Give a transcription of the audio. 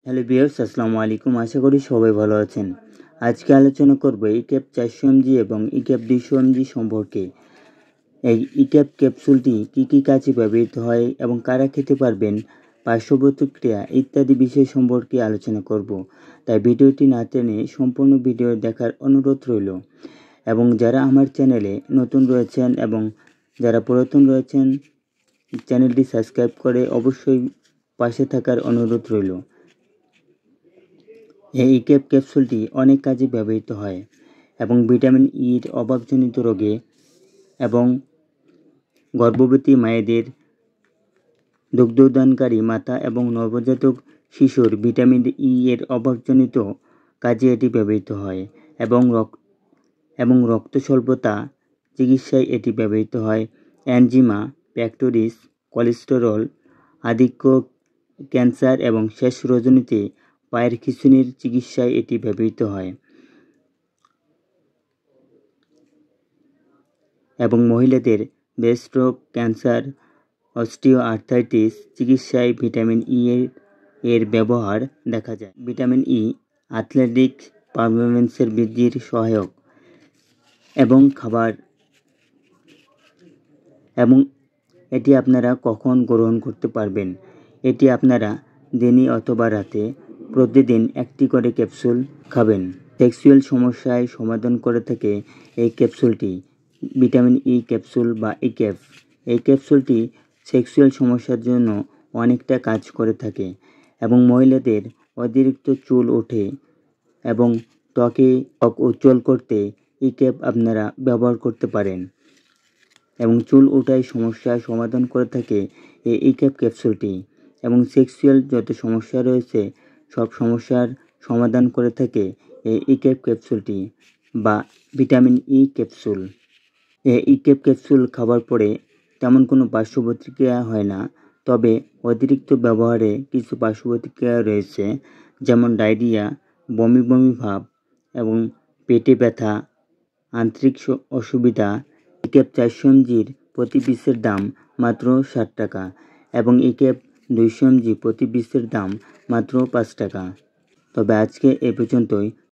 Hello viewers, আসসালামু আলাইকুম। আশা করি সবাই ভালো আছেন। আজকে আলোচনা করব ইক্যাপ 400 mg এবং ইক্যাপ 200 mg সম্পর্কে। এই ইক্যাপ ক্যাপসুলটি কী কী কাজে ব্যবহৃত হয় এবং কারা খেতে পারবেন, পার্শ্ব প্রতিক্রিয়া ইত্যাদি বিষয় সম্পর্কে আলোচনা করব। তাই ভিডিওটি না টেনে সম্পূর্ণ ভিডিও দেখার অনুরোধ রইল। এবং যারা আমার চ্যানেলে নতুন রয়েছেন এবং যারা পুরাতন রয়েছেন, চ্যানেলটি সাবস্ক্রাইব করে অবশ্যই পাশে থাকার অনুরোধ রইল। এই ইক্যাপ ক্যাপসুলটি অনেক কাজে ব্যবহৃত হয় এবং ভিটামিন ইর অভাবজনিত রোগে এবং গর্ভবতী মায়েদের, দুগ্ধদানকারী মাতা এবং নবজাতক শিশুর ভিটামিন ই এর অভাবজনিত কাজে এটি ব্যবহৃত হয় এবং রক্ত স্বল্পতা চিকিৎসায় এটি ব্যবহৃত হয়। অ্যানজিমা, প্যাক্টোরিস, কোলেস্টেরল, আধিক্য, ক্যান্সার এবং শেষ রজনীতে পায়ের খিঁচুনির চিকিৎসায় এটি ব্যবহৃত হয় এবং মহিলাদের breast stroke, cancer, osteo arthritis চিকিৎসায় ভিটামিন ই এর ব্যবহার দেখা যায়। ভিটামিন ই অ্যাথলেটিক পারফরম্যান্সের বৃদ্ধির সহায়ক এবং এটি আপনারা কখন গ্রহণ করতে পারবেন? এটি আপনারা দিনে অথবা রাতে প্রতিদিন একটি করে ক্যাপসুল খাবেন। সেক্সুয়াল সমস্যায় সমাধান করে থাকে এই ক্যাপসুলটি। ভিটামিন ই ক্যাপসুল বা ইক্যাপ। এই ক্যাপসুলটি সেক্সুয়াল সমস্যার জন্য অনেকটা কাজ করে থাকে এবং মহিলাদের অতিরিক্ত চুল ওঠে এবং ত্বক উজ্জ্বল করতে ইক্যাপ আপনারা ব্যবহার করতে পারেন এবং চুল ওঠায় সমস্যার সমাধান করে থাকে এই ইক্যাপ ক্যাপসুলটি এবং সেক্সুয়াল যত সমস্যা রয়েছে সব সমস্যার সমাধান করে থাকে এই ইক্যাপ ক্যাপসুলটি বা ভিটামিন ই ক্যাপসুল। এই ইক্যাপ ক্যাপসুল খাবার পরে তেমন কোনো পার্শ্ব প্রতিক্রিয়া হয় না, তবে অতিরিক্ত ব্যবহারে কিছু পার্শ্ব প্রতিক্রিয়া রয়েছে, যেমন ডায়রিয়া, বমি বমি ভাব এবং পেটে ব্যথা, আন্তরিক অসুবিধা। ইক্যাপ 400 mgর প্রতি পিসের দাম মাত্র 60 টাকা এবং ইক্যাপ 200 mg প্রতি পিসের দাম মাত্র 5 টাকা। তবে আজকে এ পর্যন্তই।